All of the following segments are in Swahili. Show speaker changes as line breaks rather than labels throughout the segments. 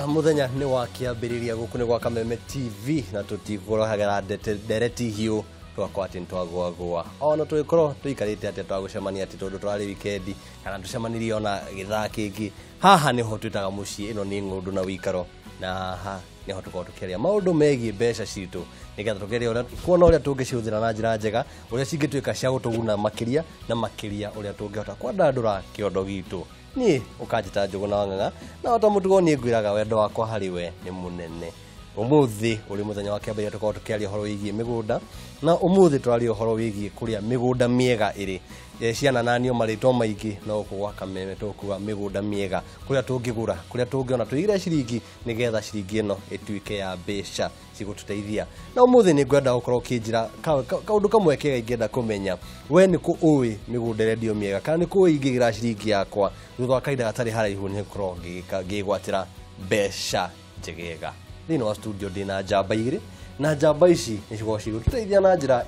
Muthenya ni wakiambiriria guku ni gwa Kameme TV na tutigorohagera ndereti hiu twakwa ati ntwagwagwa ono twikoro tuikarite ati twagucemania ati tondu twari weekend kana tucemanirie ona githaa kingi haha niho twitaga mucii ino ni ngundu na uikaro na haha niho tukorwo tukiaria maundu megie mbeca citu nigetha tugerie uria kuona uria tungiciuthira na njira njega uria cingituika cia gutuguna makiria na makiria uria tungihota kwandandura kiondo gitu ni ukajita njugu na wanganga na ota mutugo ni ngwiraga wendo wakwa hariwe ni munene umuthi uri muthenya wa kiambiria tukorwo tukiaria horo wigie migunda na umuthi turaria horo wigie kuria migunda miega iri ciana nanio maritwo maingi no kugwa Kameme tukuga migunda miega kuria tungigura kuria tungiona tuigire ciringi nigetha ciringi ino ituike ya mbeca cigututeithia na umuthi ni ngwenda gukorwo kinjira kaundu kamwe kega ingenda kumenya we ni ku uwi migunda redio miega kana ni ku ingigira ciringi yakwa thutha kaida gatari haraihu ni gukorwo ngigwatira mbeca njegega thino wa studio dina jamba igiri na jamba ici nicigo cigututeithia na njira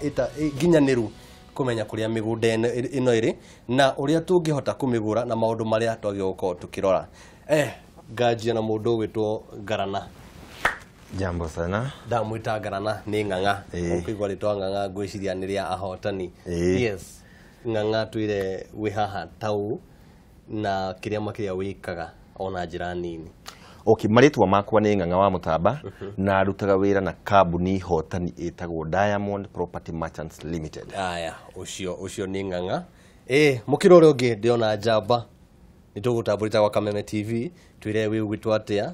ginyaniru kumenya kuria migunda ino iri na uria tungihota kumigura na maundu maria twagio gukorwo tukirora ngajia na mundu witwo Ngarana.
Jambo sana.
Ndamwita Ngarana ni ng'ang'a ukigwa ritwa ng'ang'a ngwiciria ni ria ahotani. Yes, ng'ang'a twire wi haha tau na kiria makiria wikaga ona njira nini.
Okay, maritwa makwa ni ng'ang'a wa Mutamba na rutaga wira na kambuni hotani etagwo Diamond Property Merchants Limited.
Aya, ucio ni ng'ang'a. Mukiro uri ungi ndiona jamba nitugutambulita kwa Kameme TV twire wi gwitwa atia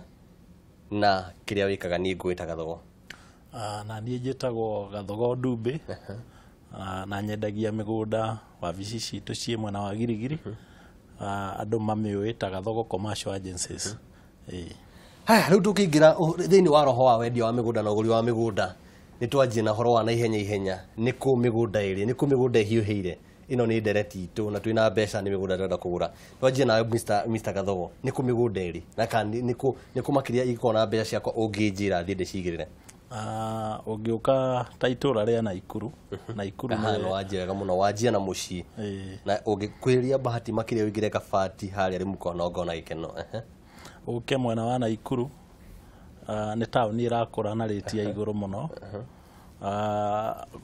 na kiria wikaga ni ngwita Gathogo.
Na niĩ njĩtagwo Gathogo Ndumbi na nyendagia mĩgũnda wabici citũ ciĩ mwena wa Girigiri. Andũ mamĩũĩ Gathogo Commercial Agencies.
Haya, riu tukingira thiini wa roho wa wendia wa migunda na uguri wa migunda nitwanjie na horo wa na ihenya ni ku migunda iri ni ku migunda hiuhire ino ni ndereti itu na twina mbeca ni migunda twenda kugura twanjie na Mr Gathogo ni ku migunda iri na kandi ni ku makiria ikona mbeca ciakwa unginjira thinde cigirire
ungiuka taitura ria Naikuru
no wanjiraga muno wanjia na mucii na ungikwiria bahati makiria wingire kabati haria rimuko no ngona gikeno
uke mwena wa Naikuru ni tauni irakura na rate ya iguru muno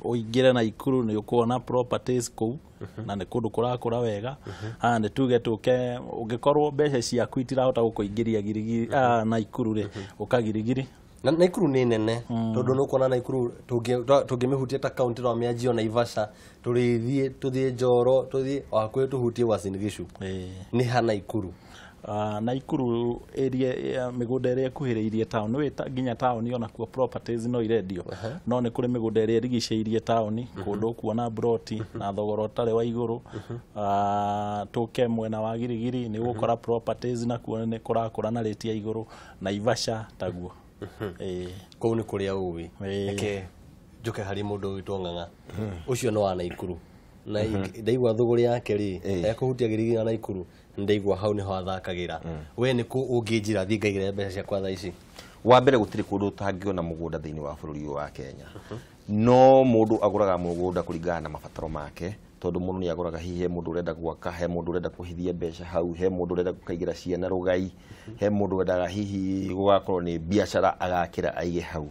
uingire Naikuru ni ukuona properties ku na ni kundu kurakura wega ni tuge tuke ungikorwo mbeca ciaku itirahota gukuingiria Girigiri Naikuru ri ukagirigiri
na Naikuru ni nene tondu nukuona Naikuru tungimihutia ta county ro mianjio na Ivasha tuthie Njoro tuthie wakwe tuhutie Uasin Gishu ni ha Naikuru.
Naikuru area ya migunda ĩrĩa ĩkuhĩrĩirie town wĩta nginya town ona kuo properties no irendio no nĩ kũrĩ migunda ĩrĩa ĩrigicĩirie town kũndũ kuona broti na thogora ũtarĩ wa igũrũ tuke mwena wa Girigiri nĩ gũkora properties na kuo nĩ kũrakũra na rate ya igũrũ na Ivasha taguo
kũu nĩ kũrĩa ũwi eke njuke harĩ mũndũ witwo ng'ang'a ũcio no wa Naikuru na ndaigua thuguri yake ri ekuhutia Girigiri na Naikuru ndaigua hau niho athakagira we ni ku unginjira thingagire mbeca cia kwa thaa ici
wa mbere gutiri kundu tangiona mugunda thiini wa bururi wa Kenya no mundu aguraga mugunda kuringana na mabataro make tondu mundu ni aguraga hihi mundu urenda gwaka he mundu urenda kuhithia mbeca hau he mundu urenda gukaigira ciana rugai he mundu urendaga hihi gugakorwo ni biashara agakira aige hau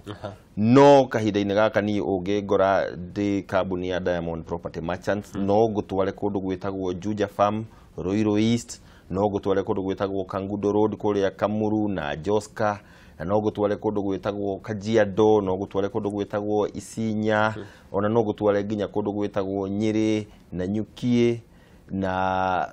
no kahinda-ini gaka ni ungingora ndi kambuni ya Diamond Property Merchants no gutware kundu gwitagwo Juja Farm Ruiru East no gutware kundu gwitagwo Kangundo Road kuria Kamuru na Joska no gutware kundu gwitagwo Kajiado no gutware kundu gwitagwo Isinya ona no gutware nginya kundu gwitagwo Nyeri na Nyukie na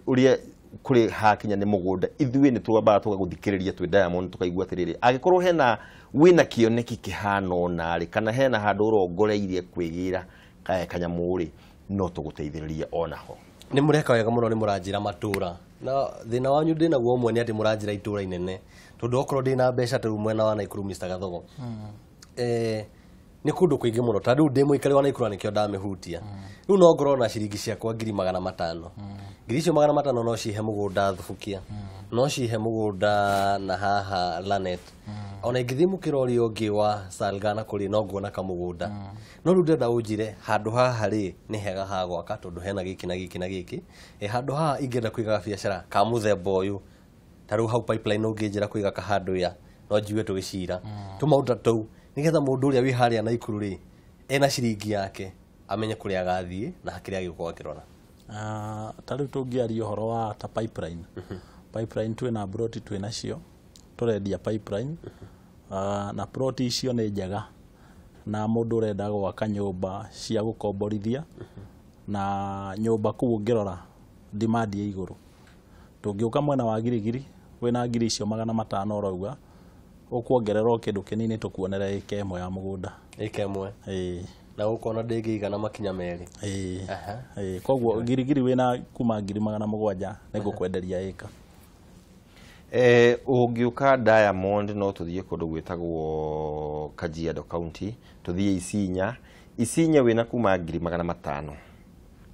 uria kuri hakinya ni mugunda ithuĩ ni twambaga tugaguthikiriria twi Diamond tukaigua atiriri agikorwo hena wina kioneki kihano nari kana hena handu urongoreirie kwigira kanyamuri no tuguteithiriria onaho
ni mureka wega muno ni muranjira matura na thina wanyu ndina guo mwe ni ati muranjira itura inene tondu okorwo ndina mbeca tu mwena wa Naikuru Mr Gathogo ni kundu kuingi muno tondu ndi muikari wa Naikuru nikio ndamihutia riu no ngorwo na ciringi ciakwa 500,000 ngiri icio 500 no cihe mugunda thubukia no cihe mugunda na haha Lanet ona ingithii mukirori ungi wa Salgana kuri no nguona kamugunda no riu ndenda unjire handu haha ri ni hega ha gwaka tondu hena giki na giki na giki handu haha ingenda kuiga biashara ka muthemba uyu taru hau pipeline unginjira kuiga kahandu ya no njiwe tugicira tumauta tou nigetha mundu uria wi haria na Ikuru ri ena ciringi yake amenye kuria agathie na hakiria gikuwa kirona
taru tungiaria horo wa ta pipeline pipeline twina broti twina cio turendia pipeline na broti icio ni njega na mundu urenda gwaka nyumba cia gukomborithia na nyumba kuu ngirora demand ya iguru tungiuka mwena wa girigiri wena ngiri icio 500 urauga ukuongererwo kindu kinini tukuonera eke ĩmwe ya mugunda
eke ĩmwe na ukona ndĩngĩigana makinya merĩ
koguo girigiri wena kuma 700 nĩngũkwenderia ĩka
ungiuka Diamond no tuthie kundu gwitagwo Kajiado County tuthie Isinya wena kuma 500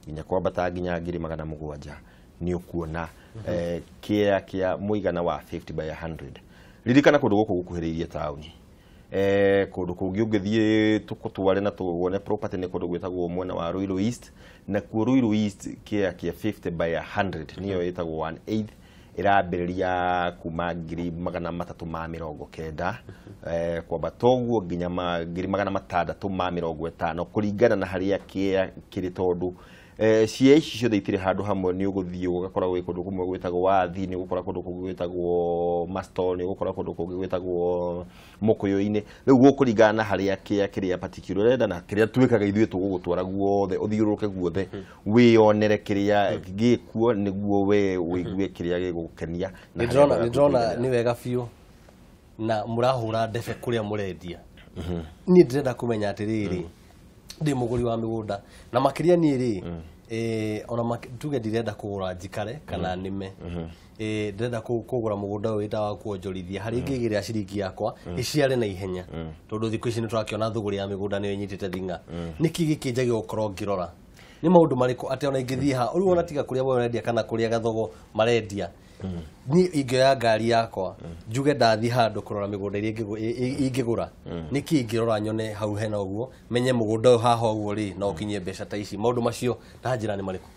nginya kwambata nginya 700 ni ukuona kia muigana wa 50 by 100 ririkana kundu guku gukuhiriirie tauni kundu kungi ungithie tukutware na tuone property ne kundu gwitagwo mwena wa Ruiru East na ku Ruiru East kia 50 by 100 niyo yetagwo 1/8 irambiriria kuma 390 kwamba toguo nginya 650 kuringana na haria kia kiri tondu cia ici ciothe itire handu hamwe ni uguthie ugakora gwi kundu kumwe gwitagwo Wathi ni gukora kundu kungi gwitagwo Mastol ni gukora kundu kungi gwitagwo Mukuyu-ini riu gukuringana na haria kia kiria particular renda na kiria twikaga ithuĩ tugugutwara guothe uthiuruke guothe wionere kiria gikuo niguo we wigue kiria gigukenia
ni drona ni wega biu na murahura ndebe kuria murendia ni ndirenda kumenya atiriri ndi muguri wa migunda na makiria ni ri ona tuge ndirenda kugura njikare kana nime ndirenda kugura mugunda uyu ita wa kuonjorithia hari ngigira ciringi yakwa iciare na ihenya tondu thikũ ici ni turakiona thuguri ya migunda ni nyitite thinga niki gikinjagi gukorwo ngirora ni maundu mariku ati ona ingithie ha uri wona tiga kuria werendia kana kuria gathogo marendia ni ingioya ngari yakwa njuge ndathi handu kurora migunda iria ingigura niki ingirora nyone hau hena uguo menye mugunda uyu haha uguo ri na ukinyie mbeca ta ici maundu macio na njira ni mariku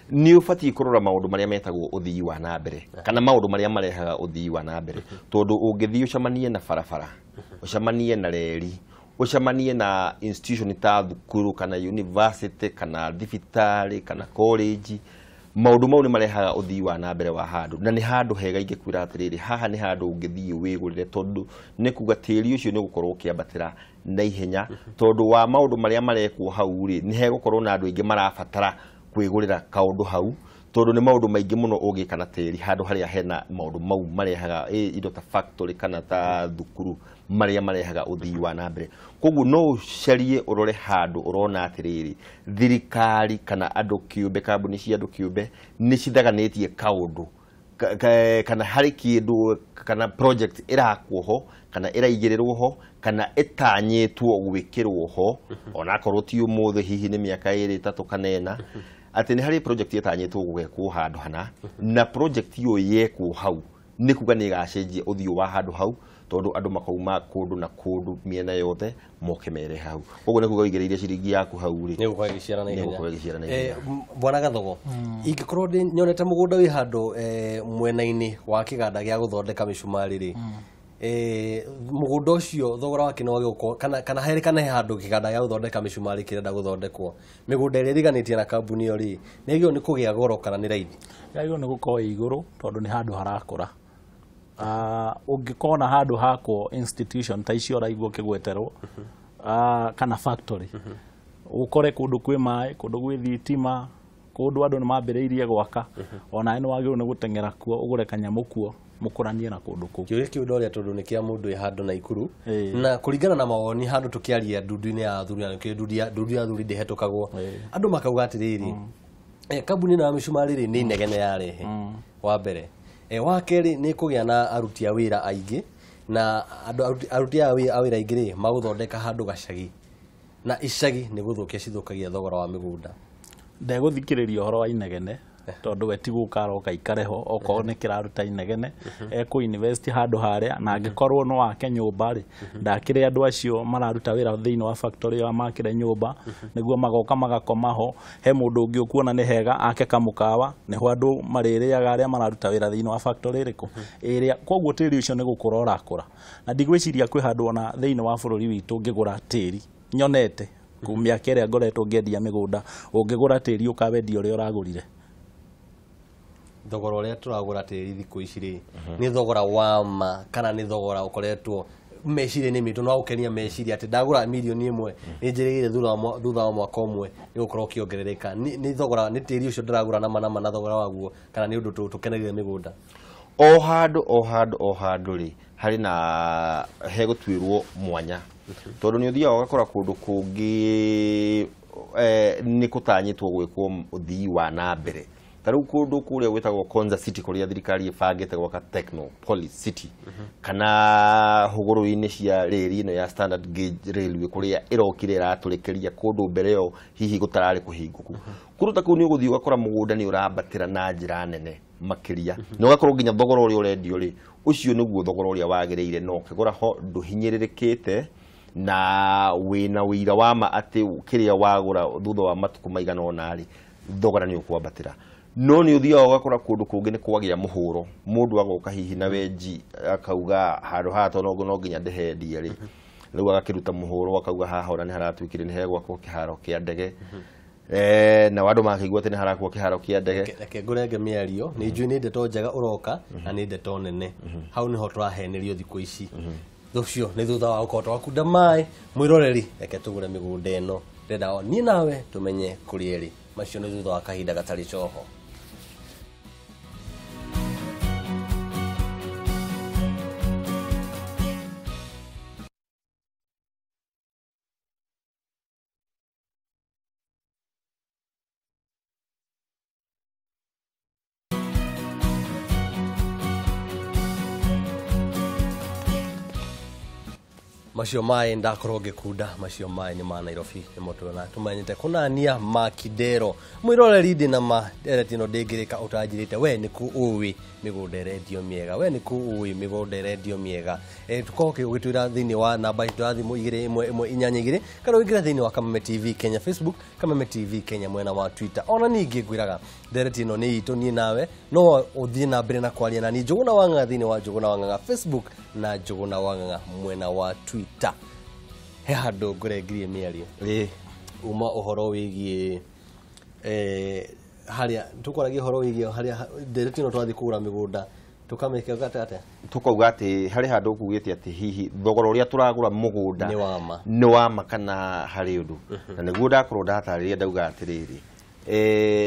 ni ubati kurora maundu maria metagwo uthii wa na mbere kana maundu maria marehaga uthii wa na mbere tondu ungithii ucamanie na barabara ucamanie na reri ucamanie na institution ta thukuru kana university kana thibitari kana college maundu mau ni marehaga uthii wa na mbere wa handu na ni handu hega ingikwira atiriri haha ni handu ungithii wigurire tondu ni kuga tiri ucio ni gukorwo kiambatira na ihenya tondu wa maundu maria marekwo hau ri ni hegukorwo na andu ingi marabatara kwigurira kaundu hau tondu ni maundu maingi muno ungikana tiri handu haria hena maundu mau marehaga indo ta factory kana ta thukuru maria marehaga uthii wa na mbere koguo no carie urore handu urona atiriri thirikari kana andu kiumbe kambuni cia andu kiumbe ni cithaganitie kaundu kana hari kindu kana project irakwo ho kana iraigirirwo ho kana itanyitwo gwikirwo ho ona korwo ti umuthe hihi ni miaka 2-3 kana 4 ati ni hari project itanyitwo gwekwo handu hana na project iyo yekwo hau ni kuga ni gacenjie uthio wa handu hau tondu andu makauma kundu na kundu miena yothe moke mere hau koguo ni kuga igereire ciringi yaku hau ri
ni gukwa giciara na ihenya bwana Gathogo ingikorwo ndi nyonete mugunda wi handu mwena-ini wa kiganda gia guthondeka micumari ri mugunda ucio thogora wake no gĩuko kana heri kana handu kiganda gia guthondeka micumari kirenda guthondekwo migunda iria iriganitie na kambuni iyo ri nigio ni kugia goro kana ni raithi
yagio ni gukorwo iguru tondu ni handu harakura ungikona handu hako institution ta icio raigwo kigweterwo kana factory ukore kundu kwi mai kundu gwi thitima kundu andu ni mambiriirie gwaka ona ni wagirwo ni gutengera kuo ugure kanyamu kuo mukuranie na kundu kuu
kiuri kiu ndoria tondu ni kia mundu handu na Ikuru na kuringana na mawoni handu tukiaria ndundu-ini ya athuri na ndudu ya athuri ndihetukagwo andu makauga atiriri kambuni na micumari ri ni negene yarehe wa mbere wa keri ni kugia na aruti a wira aingi na aruti a wira aingi ri maguthondeka handu gacagi na icagi ni guthukia cithukagia thogora wa migunda
ndeguthikiriria horo wa inegene tondu we ti gukaroka ikareho okorwo ni kiraruta inegene ku invest handu haria na angikorwo no wake nyumba ri ndakire andu acio mararuta wira thiini wa factory ya makire nyumba niguo magoka magakomaho he mundu ungi ukuona ni hega ake kamukawa niho andu maririaga aria mararuta wira thiini wa factory riku iria koguo tiri ucio ni gukura urakura na ndigwiciria kwi handu ona thiini wa bururi witu ngigura tiri nyonete kumia kere ngoretwo ngendia migunda ungigura tiri ukawendia uria uragurire
thogora uria turagura tiri thiku ici ri ni thogora wa ma kana ni thogora ukoretwo meciria ni mitu no ukenia meciria ati ndagura milioni 1 ni njirigire thutha wa mwaka umwe ni gukorwo kiongerereka ni thogora ni tiri ucio ndagura na thogora waguo kana ni undu tukenagire migunda
o handu ri hari na he gutwirwo mwanya tondu ni uthia ugakora kundu kungi ni kutanyitwo gwikwo uthii wa na mbere tariu kundu kuria gwitagwo Konza City kuria thirikari ibangite gwaka Technopolis City kana huguru-ini cia reri ino ya standard gauge railway kuria irokire iraturikiria kundu mbere yo hihi gutarari kuhinguku kuruta kuu ni uguthii ugakora mugunda ni urabatira na njira nene makiria no gakorwo nginya thogora uria urendio ri ucio niguo thogora uria wagiriire no kigura ho nduhinyiririkite na wina wira wa ma ati kiria wagura thutha wa matuku maigana onari thogora ni ukwambatira no ni uthia ugakora kundu kungi ni kwagia muhuro mundu agoka hihi na wenji akauga handu hato no nginya ndehendie ri riu agakiruta muhuro akauga haha ora ni haratwikire ni hegwa ko kiharo kia ndege na wandu makigwa tene harakwo kiharo kia ndege
reke ngurenge miario ni njui ni ndeto njega uroka na ni ndeto nene hau niho turahenerio thiku ici thucio ni thutha wa ukoto wakunda mai mwiroreri reke tugure migunda eno ndenda ni nawe tumenye kurieri macio ni thutha wa kahinda gatari coho macio mai ndakorwo ngikunda macio mai ni ma Nairobi ni moto na tumanyite kunania makidero mwiroreri ndi na ma eretino ndingirika utanjirite we ni ku uwi migunda redio miega we ni ku uwi migunda redio miega tukoke ugitwira thini wa namba itu ya thimu 2112 kana ugira thini wa Kameme TV Kenya Facebook Kameme TV Kenya mwena wa Twitter ona ningi ngwiraga eretino ni itu ni nawe no uthie na mbere na kwaria na ni Njuguna Wanga thini wa Njuguna Wanga Facebook na Njuguna Wanga mwena wa Twitter he handu ngurengirie miario uma uhoro wigie haria tukoragia uhoro wigie haria nderetino twathi kugura migunda tukameke gatate
tukauga ati hari handu kugite ati hihi thogora uria turagura mugunda ni wama kana hari undu na niguo ndakorwo ndatariria ndauga atiriri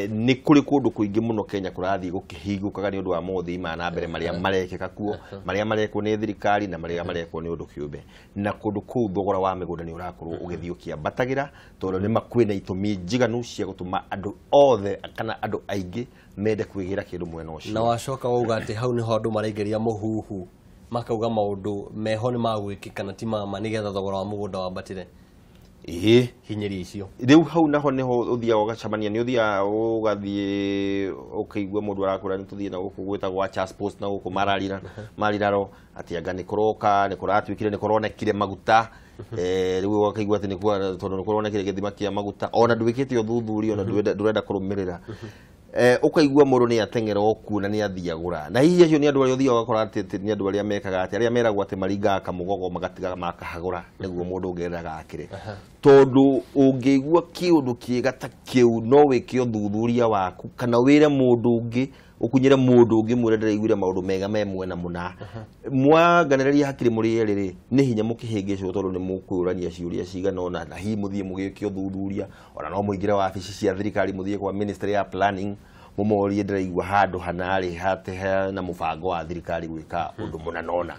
ni kuri kundu kuingi muno Kenya kurathi gukihingukaga ni undu wa mothi ma na mbere maria marekeka kuo maria marekwo ni thirikari na maria marekwo ni undu kiumbe na kundu kuu thogora wa migunda ni urakorwo ugithiukia batagira tondu ni makwina itumi njiganu cia gutuma andu othe kana andu aingi mende kwigira kindu mwena ucio
na wacoka wauga ati hau ni hondu marengeria muhuhu makauga maundu meho ni magwikika na ti mama nigetha thogora wa mugunda wambatire hinyiri icio
riu hau naho niho uthia ugacamania ni uthia ugathie ukaigua mundu arakura ni tuthie na guku gwita gwa chas post na guku mariraro ati anga ni kuroka ni kuratwikire ni kuronekire maguta riu ukaigua ati ni kwa tondu ni kuronekire githima kia maguta ona ndwikite uthuthuri ona ndurenda kurumirira ukaigua mundu ni atengera okuo na ni athiagura na hihi acio ni andu aria uthia ugakora ati ni andu aria mekaga ati aria meragwo ati maringa kamugogo magatiga makahagura niguo mundu ungereraga akire tondu ungeigua kiundu kiega ta kiu no wike uthuthuria waku kana wire mundu ungi ukunyire mundu ungi mwire ndiraiguire maundu mega me mwena muna mwaganiriria hakiri muri eriri ni hinya mukihingicio tondu ni mukwurania ciuria cigana ona na hi muthie mugike uthuthuria ona no muingire wabici cia thirikari muthie kwa ministry ya planning mumorie ndiraigua handu hanari hate na mubango wa thirikari gwika undu munanona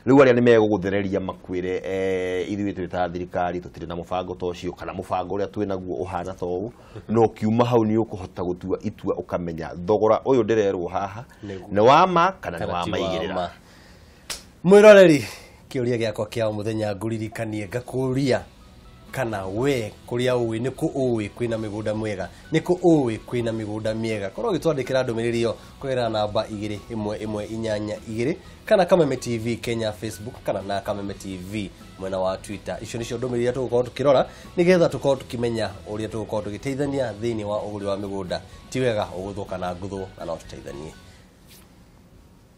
riu aria ni meguguthereria makwire ithuĩ twĩ ta thirikari tutire na mubango tocio kana mubango uria twĩ naguo uhana tou no kiuma hau ni ukuhota gutua itua ukamenya thogora uyu ndirerwo haha ni wama kana ni wamaigirira
mwiroreri kiuria giakwa kia muthenya nguririkanie ngakuria kana we kuria uwi niku uwi kwina migunda mwega niku uwi kwina migunda miega korwo gitwandikira ndumiriri kwira namba 21182 kana Kameme TV Kenya Facebook kana na Kameme TV mwena wa Twitter. Icio nicio ndumiriri tugukorwo tukirora nigetha tukorwo tukimenya uria tugukorwo tugiteithania thiini wa uguri wa migunda ti wega uguthuka na nguthu na no tuteithanie.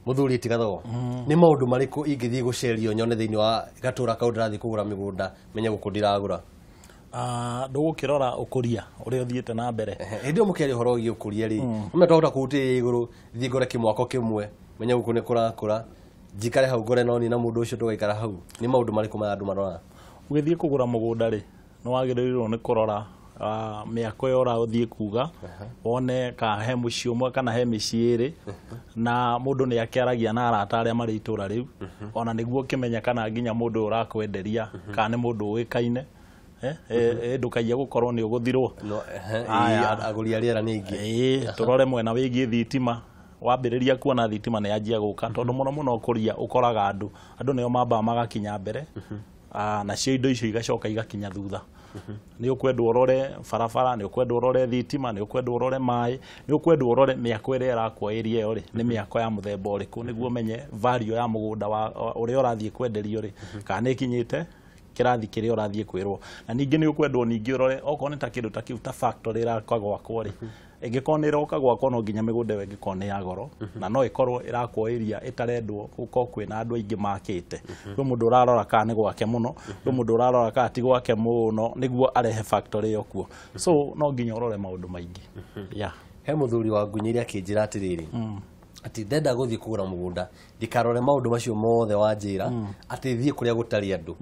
Muthuri tigatho ni maundu mariku ingithii gucerio nyone thiini wa gatura kau ndirathi kugura migunda menye gukundiragura
ndugukirora ukuria uri uthiite na mbere
ndio mukiari horo gi ukuria ri umetwahota kuhutia iguru thi ngore kimwako kimwe menye gukune kurakura jikare hau gore no ni na mundu ucio tugaikara hau ni maundu mariku ma andu marora
ugithii kugura mugunda ri no wagirirwo ni kurora miako yora uthie kuga wone ka he mucio mwe kana he miciiri na mundu ni akiaragia na arata aria mari itura riu ona niguo kimenya kana nginya mundu urakwenderia kana ni mundu uikaine ndukagia gukorwo ni uguthirwo
aguri ariera ningi
turore mwena wigi thitima wambiriria kuona thitima ni anjia guka tondu muno kuria ukoraga andu nio mamba magakinya mbere na cio indo icio igacoka igakinya thutha ni ukwenda urore farafara ni ukwenda urore thitima ni ukwenda urore mai ni ukwenda urore miako ire irakwo area iyo ri ni miako ya muthemba uriku niguo menye value ya mugunda wa uri urathie kwenderio ri kana ikinyite kirathi kiria urathie kwirwo na ningi ni ukwendwo ningi urore okorwo ni ta kindu ta kiu ta factory irakagwa kwa ri ingikonera ukagwa kwa no nginya migunda we ngikone ya goro na no ikorwo irakwo area itarendwo uko kwina andu aingi makite kwi mundu urarora kana ni gwake muno kwi mundu urarora kana ti gwake muno niguo arehe factory yo kuo so no nginya urore maundu maingi
he muthuri wa ngunyiri akinjira atiriri ati ndenda guthie kugura mugunda ndikarore maundu macio mothe wa njira ati thie kuria gutari andu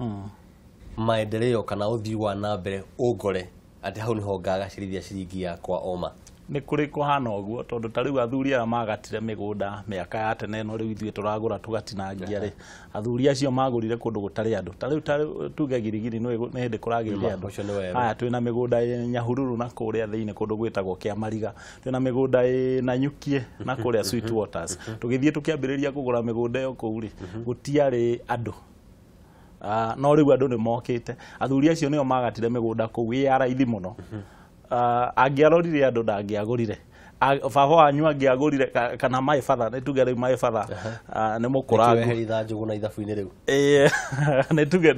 maendeleo kana uthii wa na mbere ugore ati hau niho ngagacirithia ciringi yakwa oma
ni kuri kuhana uguo tondu tariu athuri aya magatire migunda miaka ya tene no riu ithue turagura tugatinangia ri athuri acio magurire kundu gutari andu tariu tuge girigiri no ni hindi kuragirire andu aya twina migunda Nyahururu na kuria thiini kundu gwitagwo kia Mariga twina migunda na Nyukie na kuria Sweet Waters tugithie tukiambiriria kugura migunda yo kuuri gutiari andu no riu andu ni mokite athuri acio nio magatire migunda kuu ya raithi muno angiarorire andu ndangiagurire baba wanyu angiagurire kana my father ni tuge my father ni mukurangu
weheritha njugu na ithabu-ini riu
ni tuge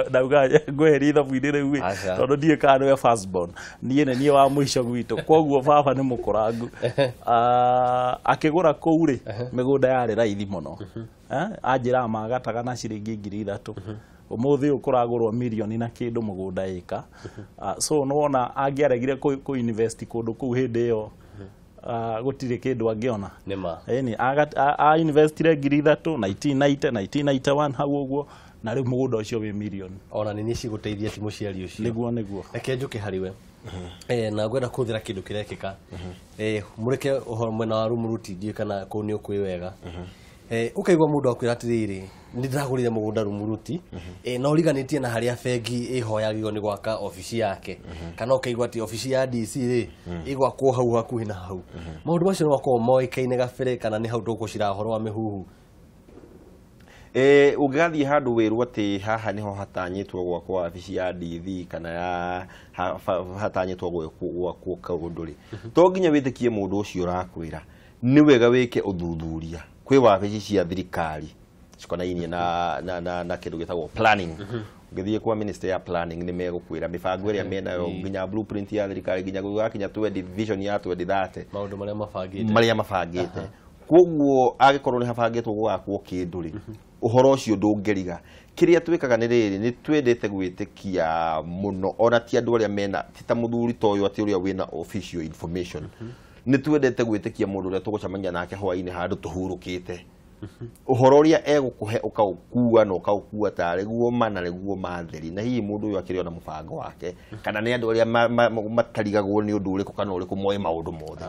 ndauga ngweheri ithabu-ini riu tondu ndie kana we first born nie wa mwisho gwitu koguo baba ni mukurangu akigura kuu ri migunda yari raithi muno anjira magataga na ciringi 3000 umuthi ukuragurwo milioni na kindu mugunda ika so no wona angiaregire ku invest kundu ku hindi yo gutire kindu angiona
nima
ni a investire 3000 1991 hau uguo na riu mugunda ucio wi milioni
ona nini ciguteithia ti muciari ucio
niguo
reke njuke hariwe na ngwenda kuthira kindu kirekika mureke mwena wa Rumuruti ndie kana ku ni ukwi wega ukaigwa mundu akwira atiriri ndiragurire mugunda Rumuruti na uriganitie na haria bengi ihoyagio ni gwaka ofisi yake kana ukaigwa ati ofisi ya DC ri igwakwo hau hakuhi na hau maundu macio no akorwo moikaine gabere kana ni hau tugucira horo wa mihuhu
ungigathie handu wiru ati haha niho hatanyitwo gwakwa ofisi ya DV kana ya hatanyitwo gwakwo kaundu ri to nginya witikie mundu ucio urakwira ni wega wike uthuthuria kwi wabici cia thirikari cikonainie na kindu gitagwo planning ngithie kwa minister ya planning ni megukwira mibango iria menayo nginya blueprint ya thirikari nginya gugakinya 20 vision ya 2030
maundu maria mabangite
koguo agikorwo ni habangitwo gwakwo kindu ri uhoro ucio ndungeriga kiria twikaga ni riri ni twendete gwitikia muno ona ti andu aria mena tita muthuri toyo ati uria wina official information ni twendete gwitikia mundu uria tugucamania nake hwaini handu tuhurukite uhoro uria egukuhe ukaukua no ukaukua tare guo mana reguo matheri na hihi mundu uyu akiri ona mubango wake kana ni andu aria matarigagwo ni undu uriku kana uriku moe maundu mothe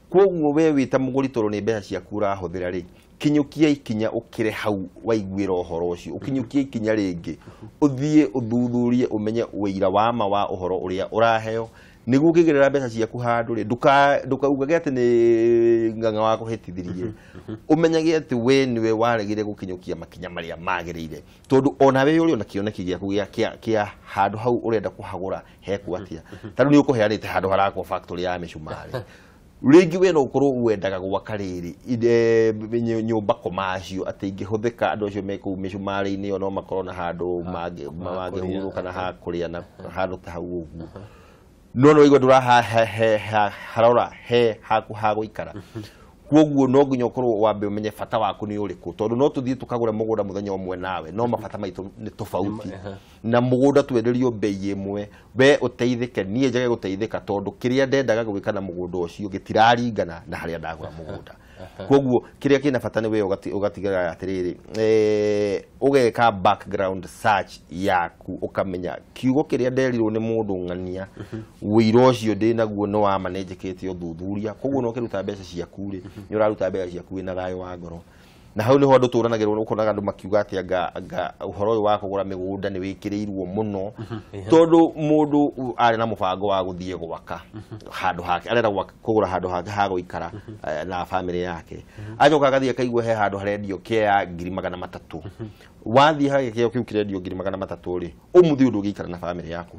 koguo we wita muguri toro ni mbeca ciaku urahuthira ri kinyukia ikinya ukire hau waiguira uhoro ucio ukinyukia ikinya ringi uthie uthuthurie umenye uira wa ma wa uhoro uria uraheo niguo kigirira mbeca ciaku handu ri ndukauga ati ni nganga wako hetithirie umenyage ati we niwe waregire gukinyukia makinya maria magirire tondu ona we uri ona kioneki giaku kia handu hau urenda kuhagura heku atia tanu ni ukuheanite handu harako factory ya micumari ringi we no ukorwo wendaga gwaka riri nyumba komacio ati ingihuthika andu acio meku micumari-ini ono makorwo na handu mangihuru kana hakuria na handu ta hau uguo no igwa ndura harora he haku haguikara kwoguo no nginya ukorwo wambe umenye bata waku ni uriku tondu no tuthie tukagura mugunda muthenya umwe nawe no mabata maitu ni tofauti na mugunda twenderio bei imwe we uteithike nie njage guteithika tondu kiria ndendaga gwika na mugunda ucio gitiraringana na haria ndagura mugunda kwoguo kiria kina bata ni we ugatigaga atiriri ugeka background search yaku ukamenya kiugo kiria nderirwo ni mundu ng'ania wira ucio ndinaguo no wa manejekete uthuthuria kwoguo no kiruta mbeca ciaku ri ni uraruta mbeca ciaku na thayo wa ngoro na hau niho andu turanagirwo ukonaga andu makiuga ati anga uhoro uyu wa kugura migunda ni wikirirwo muno tondu mundu ari na mubango wa guthie gwaka handu hake arenda kugura handu hake ha guikara na family yake ajoka agathie akaigua he handu harendio kia 300,000 wathie hage kio kiu kirendio 300,000 ri umuthi undu ugikara na family yaku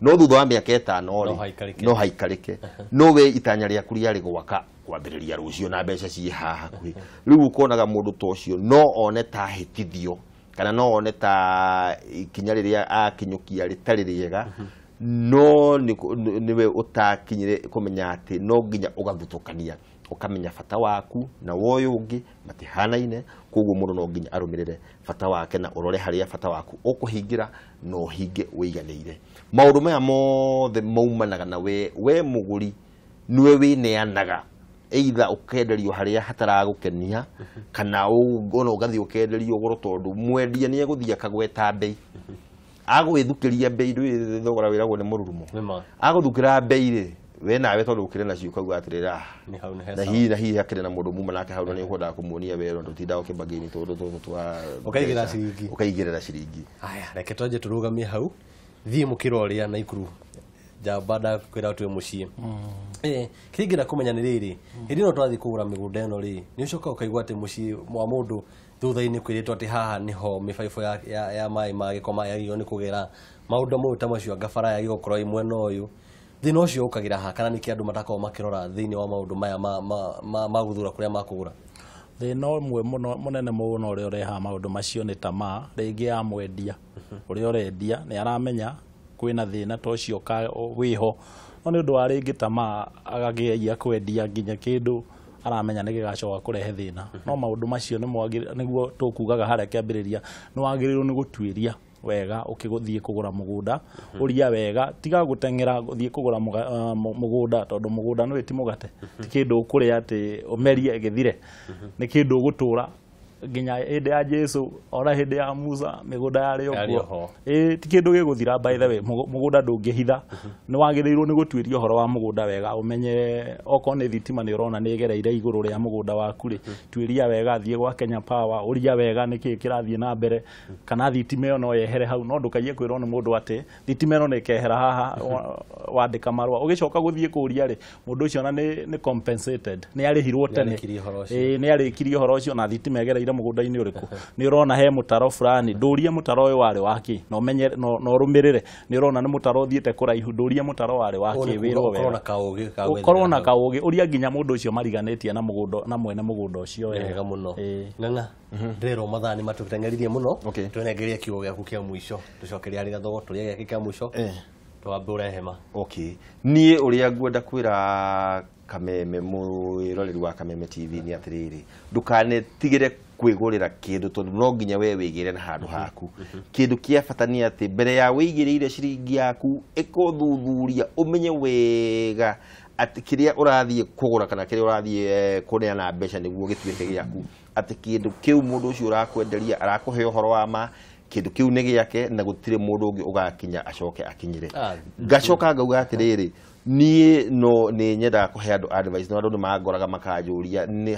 no thutha wa miaka 5 ri no haikarike no we itanya riaku riari gwaka kwambiriria rucio na mbeca ci haha kwi riu ukonaga mundu tocio no one ta hitithio kana no one ta ikinya riria akinyukia ritari riega no niwe utakinyire kumenya ati no nginya ugathutukania ukamenya bata waku na woyo ungi matihanaine koguo mundu no nginya arumirire bata wake na urore haria bata waku ukuhingira no hinge wiganire maundu maya mothe maumanaga na we muguri niwe wineanaga either ukenderio haria hataragukenia kana ona ugathi ukenderio goro tondu mwendia ni eguthia kagweta bei agwithukiria bei ndu thogora wiragwo ni mururumo aguthukira bei ri we nawe tondu ukire na ciuka gwa atirira na hihi akire na mundu muma nake hau ni ukwendaga kumuonia wero ndutinda ukibagini tondu twa ukaigirira ciringi
aya reke twaje turugamie hau thie mukiroria na ikuru jabada kwira twe mucie kiringira kumenya ni riri hindi no twathi kugura migunda eno ri ni ucoka ukaigwa ati mucie mwa mundu thutha-ini kwiritwo ati haha niho mibaibũ ya mai magikoma yagio ni kugera maundu mo tamacio ngabara yagio korwo imwe no uyu thina ucio ukagira ha kana niki andu matakao makirora thiini wa maundu maya ma guthura kuria makugura
thina umwe munene muno uria ureha maundu macio ni tamaa ringi ya mwendia uria urendia ni aramenya kwina thina tocio ka wiho no ni undu wa ringi tamaa agagia kwendia nginya kindu aramenya ni gigacoka kurehe thina no maundu macio ni mwagire niguo tukugaga haria kiambiriria ni wagirirwo ni gutwiria wega ukiguthie kugura mugunda uria wega tiga gutengera guthie kugura mugunda tondu mugunda ni witi mugate ti kindu ukuria ati umerie githire ni kindu ugutura nginya hindi ya Jesu ora hindi ya Musa migunda yari okuo ti kindu giguthira by the way mugunda ndungihitha ni wagirirwo ni gutwiria horo wa mugunda wega umenye oko ni thitima ni urona ni gereire iguru ria mugunda waku ri twiria wega thie gwa Kenya Power uria wega niki kirathie na mbere kana thitima yo no yehere hau no ndukaye kwirwo ni mundu ati thitima no nikehera haha wandika marwa ugicoka guthie kuria ri mundu ucio na ni compensated ni arihirwo tene ni arikirio horo ucio na thitima egereire mugunda-ini uriku ni urona he mutaro fulani ndurie mutaro uyu wari waki no menye no rumirire ni urona ni mutaro thiete kuraihu ndurie mutaro wari waki wiro wega korona kaugi uria nginya mundu ucio mariganetie na mugunda na mwene mugunda ucio wega
muno ng'ang'a ndero mathani matutengeririe muno twenengeria kiugo giaku kia mwisho tucokeria ari gathogo turia giake kia mwisho twambe urehema
nie uria ngwenda kwira Kameme mwiroreri wa Kameme TV ni atiriri ndukane tigire kwigurira kindu tondu no nginya we wigire na handu haku kindu kia fatania ati mbere ya wigirire ciringi yaku ikuthuthuria umenye wega ati kiria urathie kugura kana kiria urathie kuneana mbeca niguo gituike giaku ati kindu kiu mundu ucio urakwenderia arakuhe uhoro wa ma kindu kiu ni giake na gutire mundu ungi ugakinya acoke akinyire gacoka ngauga atiriri nie no ni nyenda kuhe andu advice no andu magoraga makajuria ni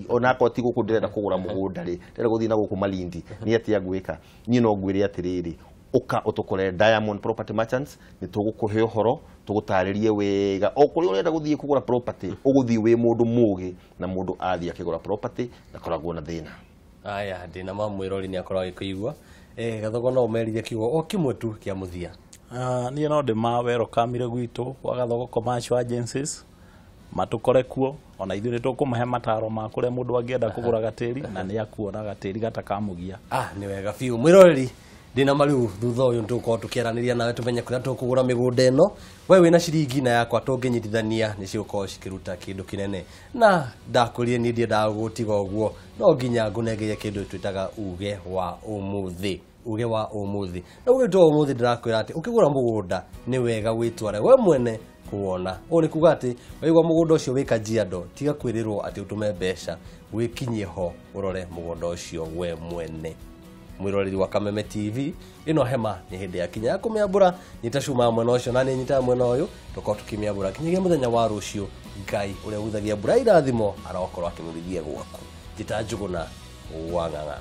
ona ko ti guku ndirenda kugura mugunda ri ndira guthina guku Malindi ni atia gwika nie no ngwire atiriri uka utukore Diamond Property Merchants ni tugukuhe uhoro tugutaririe wega o kuri urenda guthie kugura property uguthie wi mundu mugi na mundu athie akigura property na koragwo na thina.
Aya ndina mamwirori ni akorwo agikuigwa gathogo no umerithie kiugo o kimwe tu kia muthia.
Niĩ no ndĩmawerokamire gwitũ gwa Gathogo Commercial Agencies matukore kuo ona ithuĩ nĩtũkũmahe mataro ma kũrĩa mũndũ angĩenda kũgũra gatĩri na nĩ akuona gatĩri gatakamũgia.
Nĩ wega biũ mwiroreri ndina mariu thutha uyu ntuko tukieranĩria nawe tumenye kũrĩa tũkũgũra mĩgũnda ĩno we wĩna ciringi na yakwa tũngĩnyitithania nĩ ciũkorwo cikiruta kĩndũ kinene na ndakũrie niĩ ndiendaga gũtiga ũguo no nginya ngũnengerie kĩndũ twĩtaga uge wa ũmũthĩ. Uge wa ũmũthĩ na uge to ũmũthĩ ndĩrakwĩra atĩ ũkĩgũra mũgũnda nĩ wega wĩtware we mwene kuona ũrĩ kuga atĩ waigua mũgũnda ũcio wĩ Kajiado tiga kwĩrĩrwo atĩ ũtũme mbeca wĩkinyie ho ũrore mũgũnda ũcio we mwene. Mwiroreri wa Kameme TV ino hema ni hindi ya kinya ya kũmĩambũra nitacuma mwena ũcio na nĩ nyitaga mwena ũyũ tũkorwo tũkĩmĩambũra kinyagia mũthenya wa rũciũ Ngai ũrĩa ũhuthagia mbura irathimo arokorwo akĩmũrithia gwaku. Njĩta Njũgũna wa Ng'ang'a.